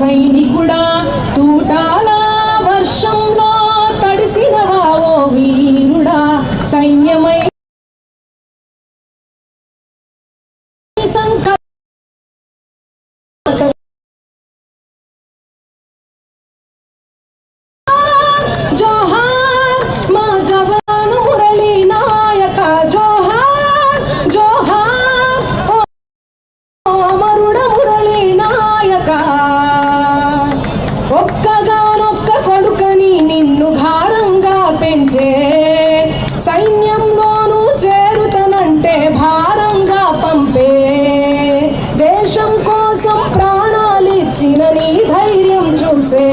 సైనికుడా తూటాల వర్షంలో తడిసినవా ఓ వీరుడా సైన్యమై జోహార్ మా జవాను మురళీ నాయక జోహార్ జోహార్ ఓ అమరుడ మురళీ నాయక ఒక్కగానొక్క కొడుకని నిన్ను ఘారంగా పెంచే సైన్యంలోనూ చేరుతనంటే భారంగా పంపే దేశం కోసం ప్రాణాలిచ్చిన నీ ధైర్యం చూసే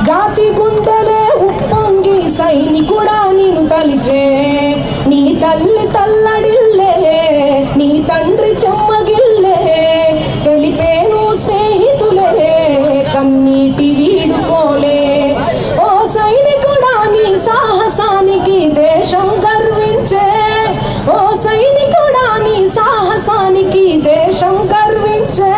జాతి గుండెలే ఉప్పొంగి సైనికుడా నిన్ను తలిచే నీ తల్లి తల్లడిల్లే నీ తండ్రి చెమ్మగిల్లే తెలిపేను స్నేహితులే కన్నీటి వీడుకోలే ఓ సైనికుడా నీ సాహసానికి దేశం గర్వించే ఓ సైనికుడా నీ సాహసానికి దేశం గర్వించే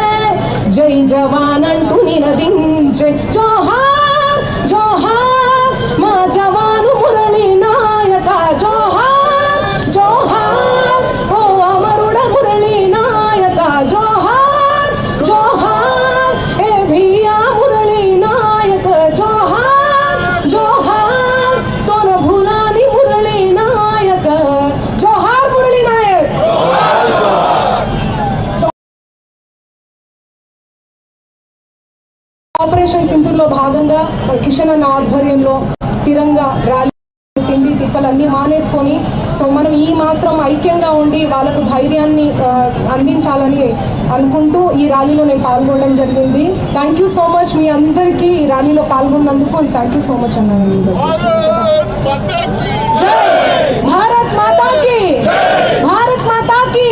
జై జవాన్ అంటూ నినదించే జోహార్ జోహార్ మా జవాను మురళీ నాయక జోహార్ జోహార్ ఓ అమరుడ మురళీ నాయక జోహార్ జోహార్ ఏ భియా మురళీ నాయక జోహార్ జోహార్ తోన భూలాని మురళీ నాయక జోహార్ మురళీ నాయక్ ఆపరేషన్ సింధూర్లో భాగంగా కిషన్ అన్న ఆధ్వర్యంలో తిరంగా ర్యాలీ తిండి తిప్పలన్నీ మానేసుకొని సో మనం ఈ మాత్రం ఐక్యంగా ఉండి వాళ్ళకు ధైర్యాన్ని అందించాలని అనుకుంటూ ఈ ర్యాలీలో నేను పాల్గొనడం జరిగింది. థ్యాంక్ యూ సో మచ్ మీ అందరికీ ఈ ర్యాలీలో పాల్గొన్నందుకు థ్యాంక్ యూ సో మచ్ అన్నాను. భారత్ మాతాకి భారత్ మాతాకి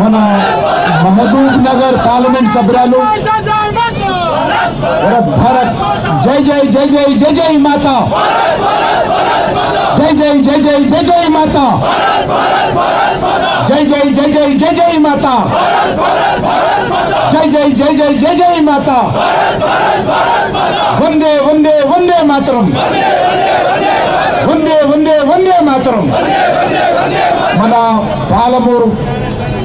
మన మహబూబ్ నగర్ పార్లమెంట్ సభ్యురాలు భారత్ జై జై జై జై జై జై మాతా జై జై జై జై జై జై మాతా జై జై జై జై జై జై మాతా జై జై జై జై జై జై మాతా వందే వందే వందే మాతరం వందే వందే వందే మాతరం. మన పాలమూరు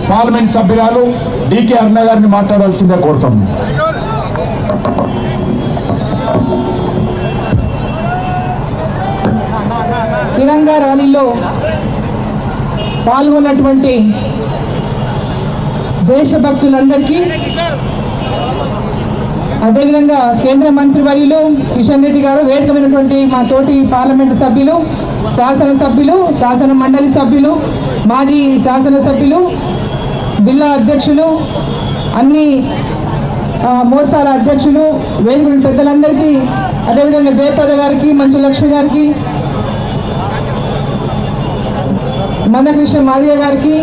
పార్లమెంట్ సభ్యురాలు డికే అరుణ గారిని మాట్లాడాల్సిందే కోరుతాం. తిరంగా ర్యాలీలో పాల్గొన్నటువంటి దేశభక్తులందరికీ అదేవిధంగా కేంద్ర మంత్రి వర్యులు కిషన్ రెడ్డి గారు, వేదికమైనటువంటి మా తోటి పార్లమెంటు సభ్యులు, శాసనసభ్యులు, శాసన మండలి సభ్యులు, మాజీ శాసనసభ్యులు, జిల్లా అధ్యక్షులు, అన్ని మోర్చాల అధ్యక్షులు, వేదిక పెద్దలందరికీ, అదేవిధంగా జయప్రద గారికి, మంచు లక్ష్మి గారికి, మందకృష్ణ మాదియ గారికి,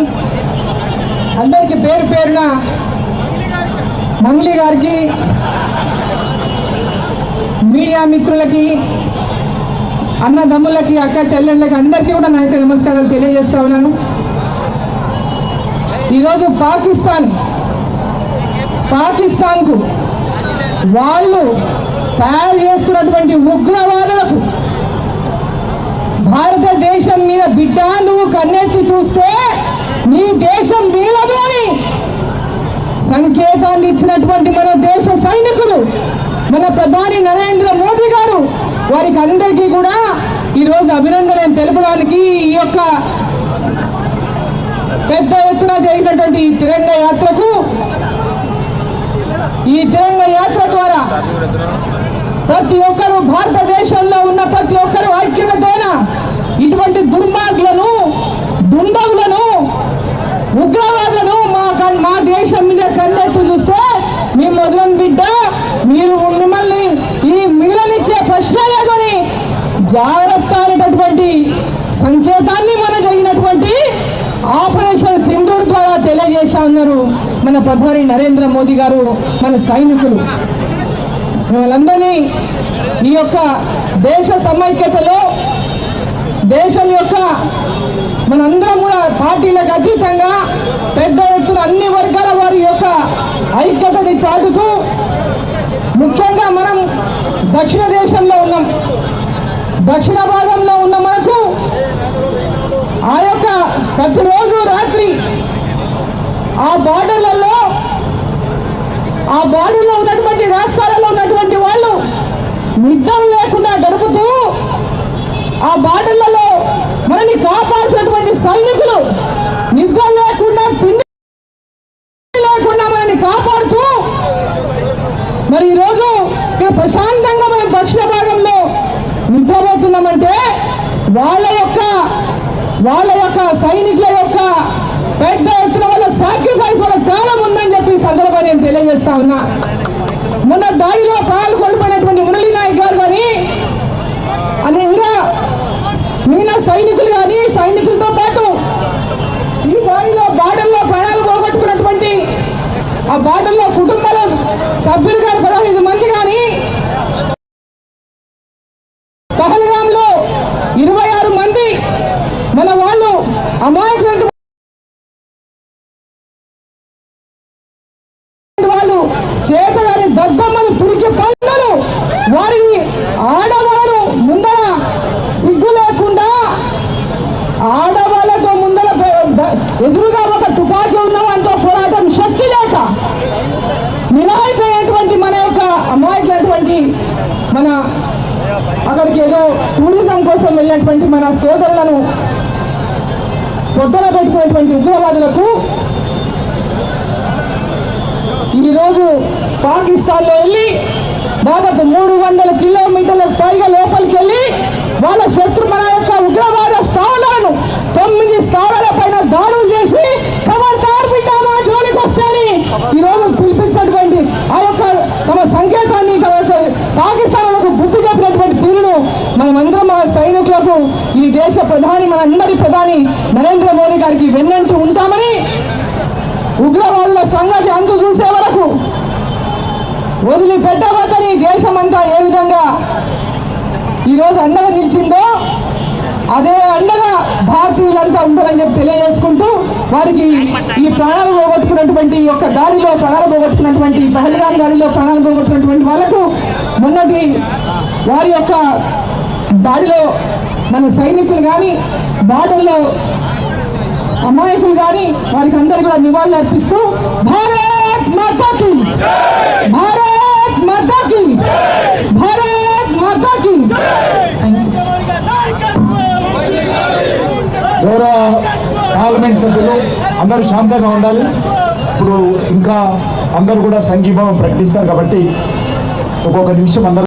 అందరికీ పేరు పేరున, మంగ్లీ గారికి, మీడియా మిత్రులకి, అన్నదమ్ములకి, అక్క చెల్లెళ్ళకి అందరికీ కూడా నా యొక్క నమస్కారాలు తెలియజేస్తా ఉన్నాను. ఈరోజు పాకిస్తాన్కు వాళ్ళు తయారు చేస్తున్నటువంటి ఉగ్రవాదులకు భారతదేశం మీద బిడ్డ నువ్వు కన్నెత్తి చూస్తే నీ దేశం వీలదు అని సంకేతాన్ని ఇచ్చినటువంటి మన దేశ సైనికులు, మన ప్రధాని నరేంద్ర మోదీ గారు, వారికి అందరికీ కూడా ఈరోజు అభినందనలు తెలపడానికి ఈ యొక్క పెద్ద ఎత్తున జరిగినటువంటి ఈ తిరంగా యాత్ర ద్వారా ప్రతి ఒక్కరూ, భారతదేశంలో ఉన్న ప్రతి ఒక్కరూ ఐక్యతతోన ఇటువంటి దుర్మార్గులను, దుండగులను, ఉగ్రవాదులను మా దేశం మీద కన్నెత్తి చూస్తే మీ మొదలం బిడ్డ మీరు మిమ్మల్ని ఈ మిగిలనిచ్చే ప్రశ్న లేదని జాగ్రత్త అనేటటువంటి సంకేతాన్ని మన జరిగినటువంటి ఆపరేషన్ సింధూర్ ద్వారా తెలియజేశా ఉన్నారు మన ప్రధాని నరేంద్ర మోదీ గారు, మన సైనికులు. వాళ్ళందరినీ ఈ యొక్క దేశ సమైక్యతలో, దేశం యొక్క మనందరం కూడా పార్టీలకు అతీతంగా పెద్ద ఎత్తున అన్ని వర్గాల వారి యొక్క ఐక్యతని చాటుతూ ముఖ్యంగా మనం దక్షిణ దేశంలో ఉన్నాం, దక్షిణ భాగంలో ఉన్న మనకు ఆ యొక్క ప్రతిరోజు రాత్రి ఆ బార్డర్లో ఉన్నటువంటి రాష్ట్రాలలో ఉన్నటువంటి వాళ్ళు నిద్ర లేకుండా గడుపుతూ ఆ బార్డర్లలో మనని కాపాడుతున్నటువంటి సైనికులు నిద్ర లేకుండా తిండి లేకుండా మనని కాపాడుతూ మరి ఈరోజు ఇక్కడ ప్రశాంతంగా మనం దక్షిణ భాగంలో నిద్రపోతున్నామంటే వాళ్ళ యొక్క సైనికుల యొక్క పెద్ద ఎత్తున వాళ్ళ సాక్రిఫైస్ వాళ్ళ త్యాగం ఉందని చెప్పి సందర్భాన్ని నేను తెలియజేస్తా ఉన్నా. మొన్న దాడిలో పాల్గొనబడినటువంటి మురళీ నాయక్ గారు కానీ అని ఇంకా మిగిలిన సైనికులు కానీ సైనికులతో పాటు ఈ దాడిలో బార్డర్లో ప్రాణాలు పోగొట్టుకున్నటువంటి ఆ బార్డర్లో కుటుంబాల సభ్యులు కానీ 15 మంది కానీ పహల్గాంలో 26 మంది మన వాళ్ళు అమాయకులు వాళ్ళు చేతగాని దద్దమ్మలు పురికి పనులు వారిని ఆడవారు ముందర సిగ్గు లేకుండా ఆడవాళ్ళతో ముందర ఎదురుగా ఒక తుపాకీ ఉన్నవాంతో పోరాటం శక్తి లేక నిరాయుధమైనటువంటి మన యొక్క అమాయకులైనటువంటి మన అక్కడికి ఏదో టూరిజం కోసం వెళ్ళినటువంటి మన సోదరులను పొద్దున పెట్టుకునేటువంటి ఉగ్రవాదులకు ఈరోజు పాకిస్తాన్లో వెళ్ళి దాదాపు 300 కిలోమీటర్లకు పైగా లోపలికి వెళ్ళి వాళ్ళ శత్రు మన యొక్క ఉగ్రవాద స్థావరాలను 9 స్థావరాల పైన దాడులు చేసి ఖబర్దార్ బిడ్డ మా జోలికి వస్తేని ఈరోజు పిలిపించినటువంటి ఆ యొక్క తమ సంకేతాన్ని పాకిస్తాన్లకు గుర్తు చెప్పినటువంటి తీరును మనమందరం మన సైనికులకు ఈ దేశ ప్రధాని మనందరి ప్రధాని నరేంద్ర మోదీ గారికి వెన్నంటూ ఉంటామని ఉగ్రవాదుల సంగతి అంతు చూసే వరకు వదిలిపెట్టవద్దని దేశమంతా ఏ విధంగా ఈరోజు అండగా నిలిచిందో అదే అండగా భారతీయులంతా ఉంటారని చెప్పి తెలియజేసుకుంటూ వారికి ఈ ప్రాణాలు పోగొట్టుకున్నటువంటి యొక్క దాడిలో ప్రాణాలు పోగొట్టుకున్నటువంటి పహల్గాం దాడిలో ప్రాణాలు పోగొట్టుకున్నటువంటి వాళ్ళకు మొన్నటి వారి యొక్క దాడిలో మన సైనికులు కానీ బార్డర్లో అమాయకులు కానీ వారికి అందరికీ కూడా నివాళులు అర్పిస్తూ భారత్ మాతాకి భారత్ మాతాకి భారత్ మాతాకి. గౌరవ పార్లమెంట్ సభ్యులు అందరూ శాంతంగా ఉండాలి. ఇప్పుడు ఇంకా అందరూ కూడా సంఘీభావం ప్రకటిస్తారు కాబట్టి ఒక్కొక్క నిమిషం అందరూ